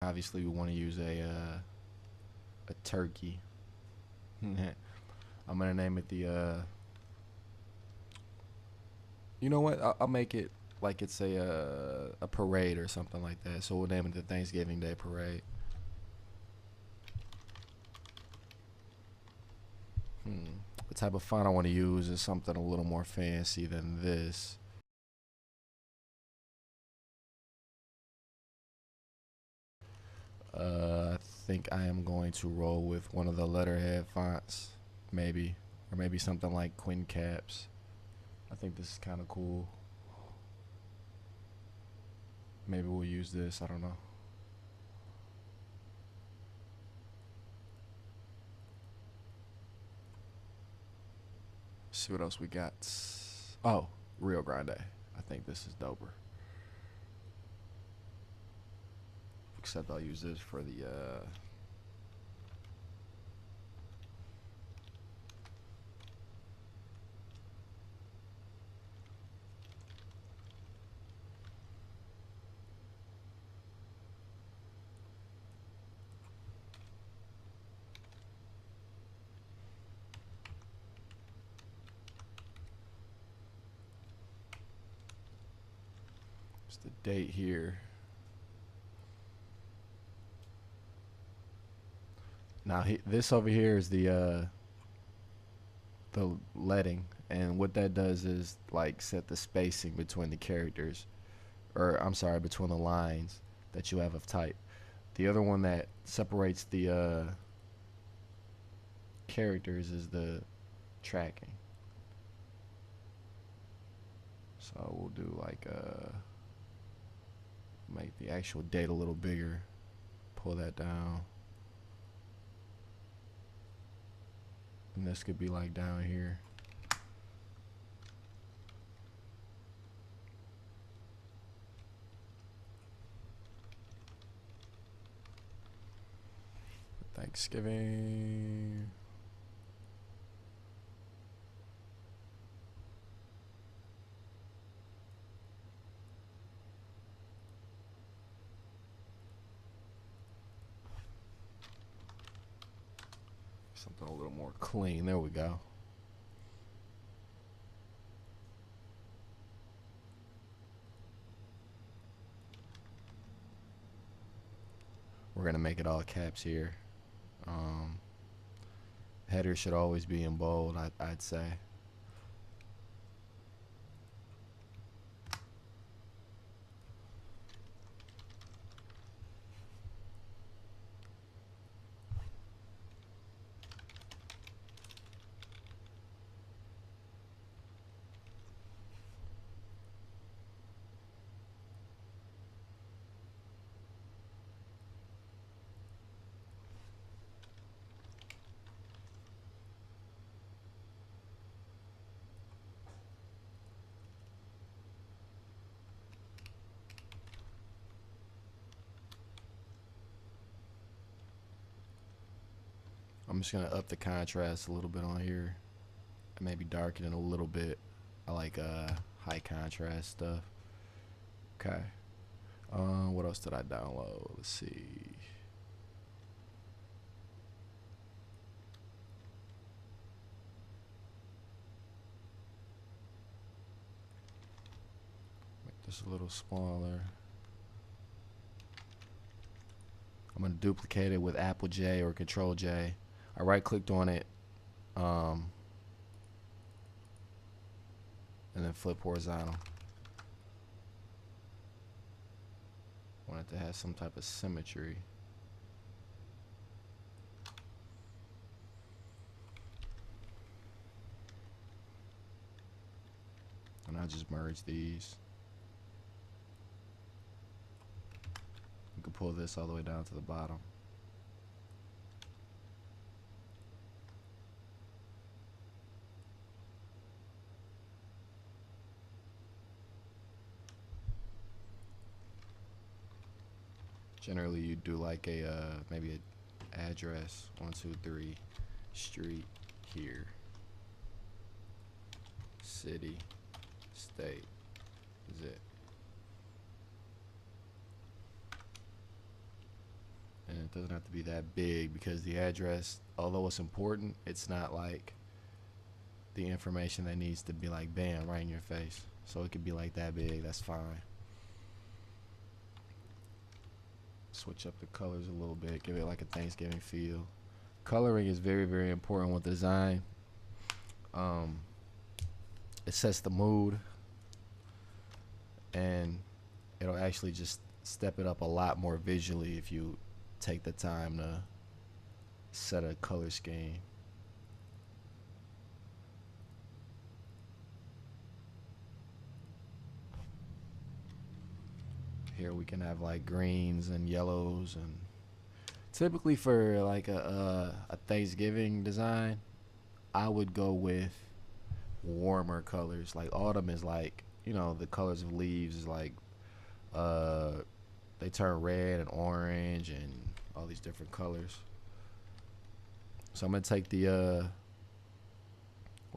Obviously, we want to use a turkey. I'm gonna name it the. You know what? I'll make it like it's a parade or something like that. So we'll name it the Thanksgiving Day Parade. The type of font I want to use is something a little more fancy than this. I think I am going to roll with one of the letterhead fonts, maybe, or maybe something like Quinn Caps. I think this is kind of cool. Maybe we'll use this. I don't know. See what else we got. Oh, Rio Grande. I think this is doper. Except I'll use this for the it's the date here. Now this over here is the leading, and what that does is like set the spacing between the characters, or I'm sorry, between the lines that you have of type. The other one that separates the characters is the tracking. So we'll do like make the actual date a little bigger. Pull that down. And this could be like down here. Thanksgiving. Something a little more clean. There we go. We're gonna make it all caps here. Header should always be in bold, I'd say. I'm just gonna up the contrast a little bit on here, and maybe darken it a little bit. I like high contrast stuff. Okay. What else did I download? Let's see. Make this a little smaller. I'm gonna duplicate it with Apple J or Control J. I right clicked on it, and then flip horizontal. Want it to have some type of symmetry. And I'll just merge these. You can pull this all the way down to the bottom. Generally, you do like a maybe an address 123 street here, city, state, zip. doesn't have to be that big because the address, although it's important, it's not like the information that needs to be like bam right in your face. So it could be like that big. That's fine. Switch up the colors a little bit. Give it like a Thanksgiving feel. Coloring is very, very important with design. It sets the mood, and it'll actually just step it up a lot more visually if you take the time to set a color scheme. Here we can have like greens and yellows, and typically for like a Thanksgiving design, I would go with warmer colors. Like autumn is like, you know, the colors of leaves is like uh they turn red and orange and all these different colors. So I'm gonna take the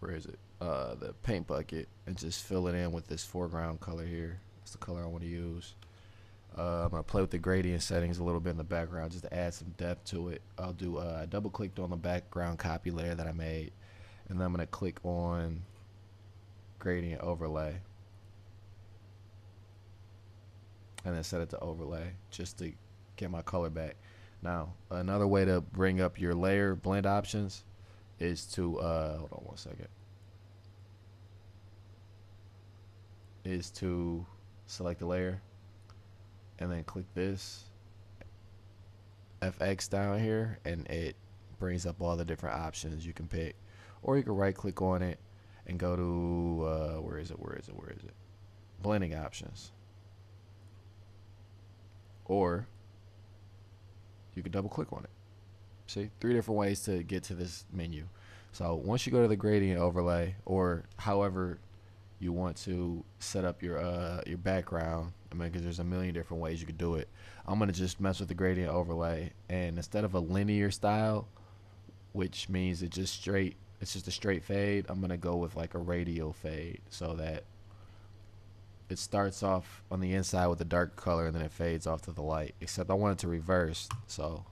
where is it? The paint bucket and just fill it in with this foreground color here. That's the color I want to use. I'm gonna play with the gradient settings a little bit in the background just to add some depth to it. I'll do I double clicked on the background copy layer that I made, and then I'm gonna click on gradient overlay and then set it to overlay just to get my color back. Now another way to bring up your layer blend options is to hold on one second, is to select the layer and then click this FX down here, and it brings up all the different options you can pick. Or you can right click on it and go to where is it blending options, or you can double click on it. See, 3 different ways to get to this menu. So once you go to the gradient overlay, or however you want to set up your background, I mean, because there's a million different ways you could do it. I'm gonna just mess with the gradient overlay, and instead of a linear style, which means it's just a straight fade, I'm gonna go with like a radial fade, so that it starts off on the inside with a dark color and then it fades off to the light. Except I want it to reverse, so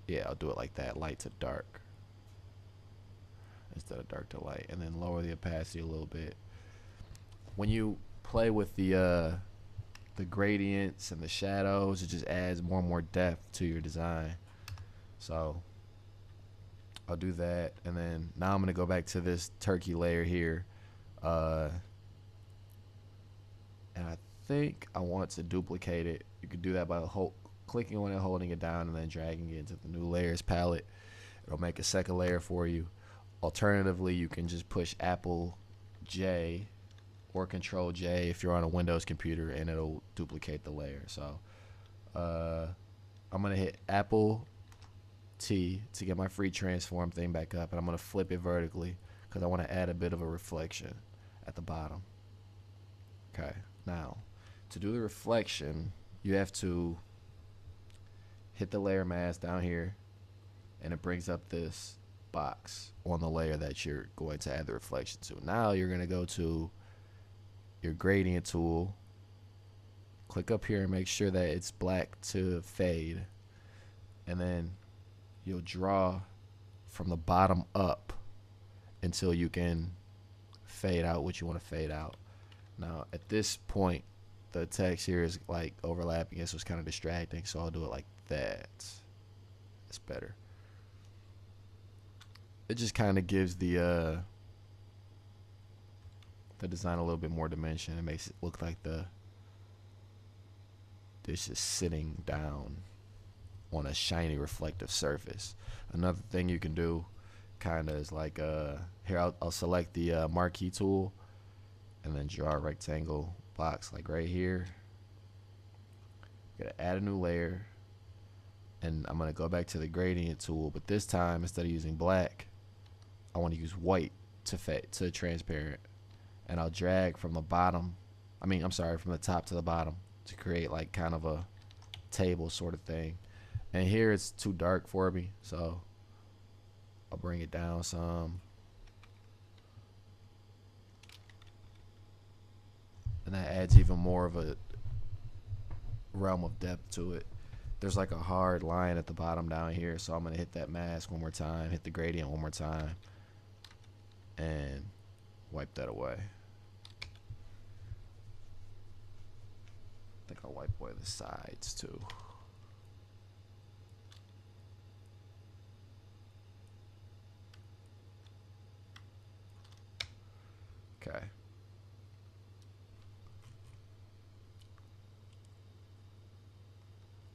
yeah, I'll do it like that, light to dark instead of dark to light, and then lower the opacity a little bit. When you play with the gradients and the shadows, it just adds more and more depth to your design. So I'll do that, and then now I'm gonna go back to this turkey layer here, and I think I want to duplicate it. You can do that by clicking on it, holding it down, and then dragging it into the new layers palette. It'll make a second layer for you. Alternatively, you can just push Apple J or Control J if you're on a Windows computer, and it'll duplicate the layer. So I'm gonna hit Apple T to get my free transform thing back up, and I'm gonna flip it vertically because I want to add a bit of a reflection at the bottom. Okay, now to do the reflection, you have to hit the layer mask down here, and it brings up this box on the layer that you're going to add the reflection to. Now you're gonna go to your gradient tool, click up here and make sure that it's black to fade, and then you'll draw from the bottom up until you can fade out what you want to fade out. Now at this point the text here is like overlapping it, so it's kind of distracting, so I'll do it like that. It's better. It just kind of gives the design a little bit more dimension. It makes it look like the dish is sitting down on a shiny reflective surface. Another thing you can do kind of is like here I'll select the marquee tool and then draw a rectangle box like right here. Gotta add a new layer, and I'm gonna go back to the gradient tool, but this time instead of using black, I want to use white to transparent, and I'll drag from the bottom, from the top to the bottom to create like kind of a table sort of thing. And here it's too dark for me, so I'll bring it down some, and that adds even more of a realm of depth to it. there's like a hard line at the bottom down here, so I'm gonna hit that mask one more time, hit the gradient one more time, and wipe that away. I think I'll wipe away the sides too. Okay.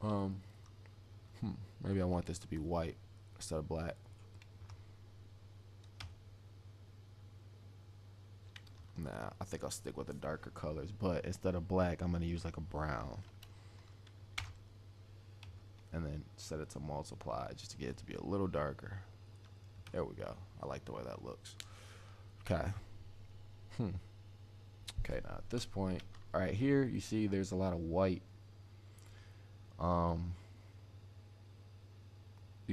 Um, maybe I want this to be white instead of black. Nah, I think I'll stick with the darker colors, but instead of black, I'm gonna use like a brown. And then set it to multiply just to get it to be a little darker. There we go. I like the way that looks. Okay. Okay, now at this point, all right, here you see there's a lot of white. You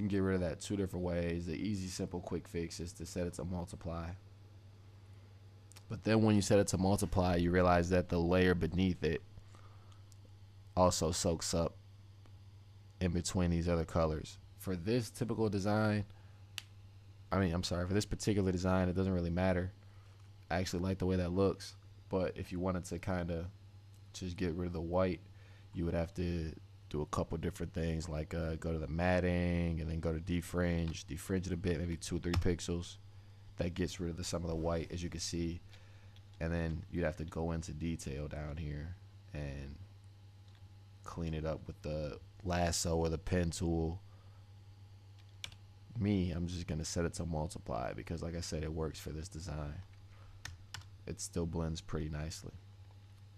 can get rid of that two different ways. The easy, simple, quick fix is to set it to multiply. But then when you set it to multiply, you realize that the layer beneath it also soaks up in between these other colors. For this typical design, for this particular design, it doesn't really matter. I actually like the way that looks, but if you wanted to kind of just get rid of the white, you would have to do a couple different things, like go to the matting and then go to defringe it a bit, maybe 2 or 3 pixels. That gets rid of some of the white, as you can see. And then you'd have to go into detail down here and clean it up with the lasso or the pen tool. I'm just gonna set it to multiply because, like I said, it works for this design. It still blends pretty nicely.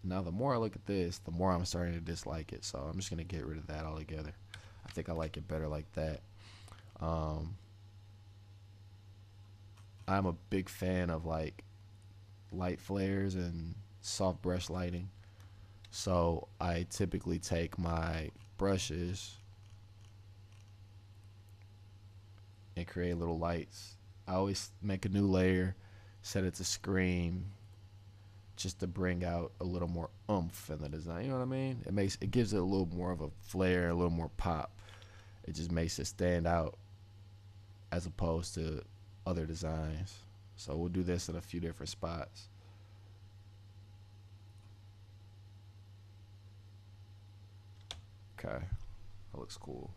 Now the more I look at this, the more I'm starting to dislike it, so I'm just gonna get rid of that altogether. I think I like it better like that. I'm a big fan of like light flares and soft brush lighting, so I typically take my brushes and create little lights. I always make a new layer, set it to scream, just to bring out a little more oomph in the design. You know what I mean? It gives it a little more of a flair, a little more pop. It just makes it stand out as opposed to other designs. So we'll do this in a few different spots. Okay, that looks cool.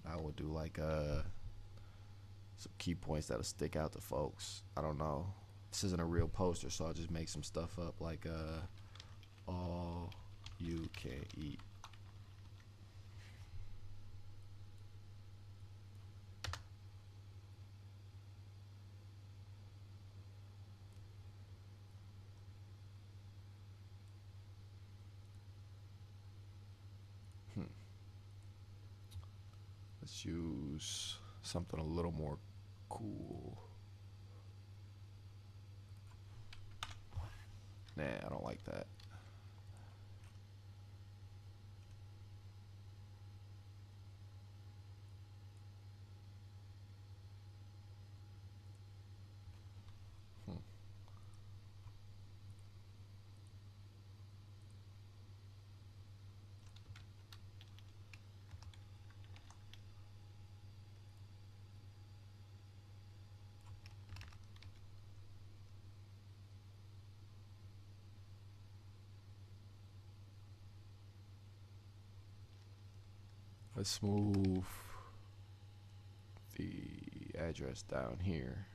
I will do like some key points that'll stick out to folks. I don't know. This isn't a real poster, so I'll just make some stuff up like all you can eat. Let's use something a little more cool. Nah, I don't like that. Let's move the address down here.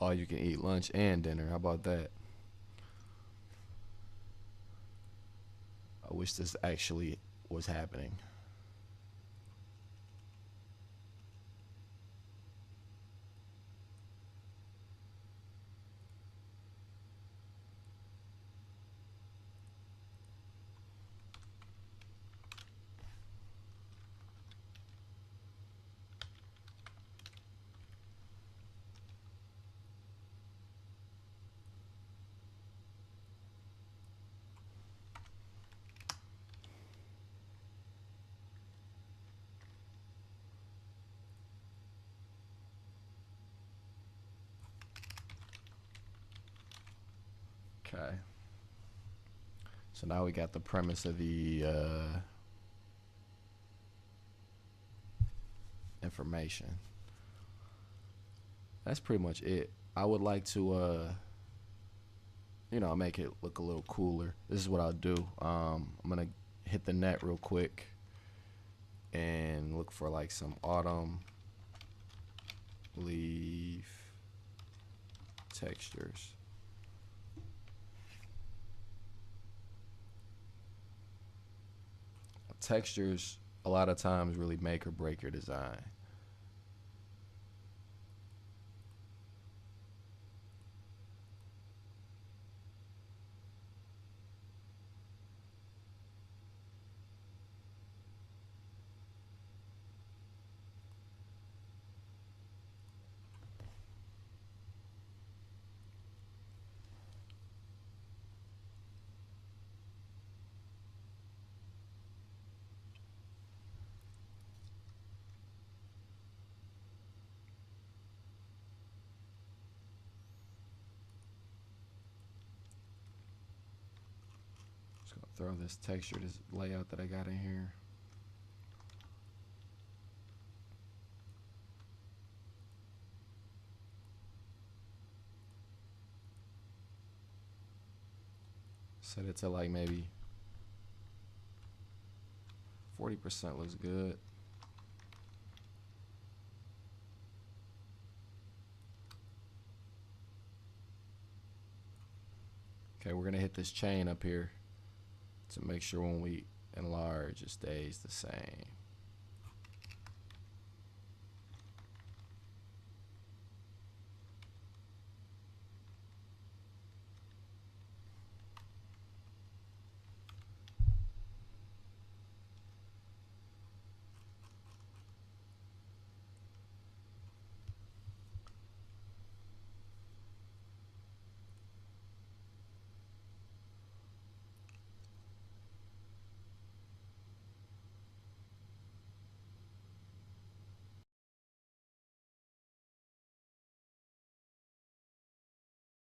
All you can eat lunch and dinner. How about that? I wish this actually was happening. Okay. So now we got the premise of the information. That's pretty much it. I would like to make it look a little cooler. This is what I'll do. I'm gonna hit the net real quick and look for like some autumn leaf textures. Textures a lot of times really make or break your design. Just gonna throw this texture, this layout that I got in here. Set it to like maybe 40% looks good. Okay, we're gonna hit this chain up here to make sure when we enlarge it stays the same.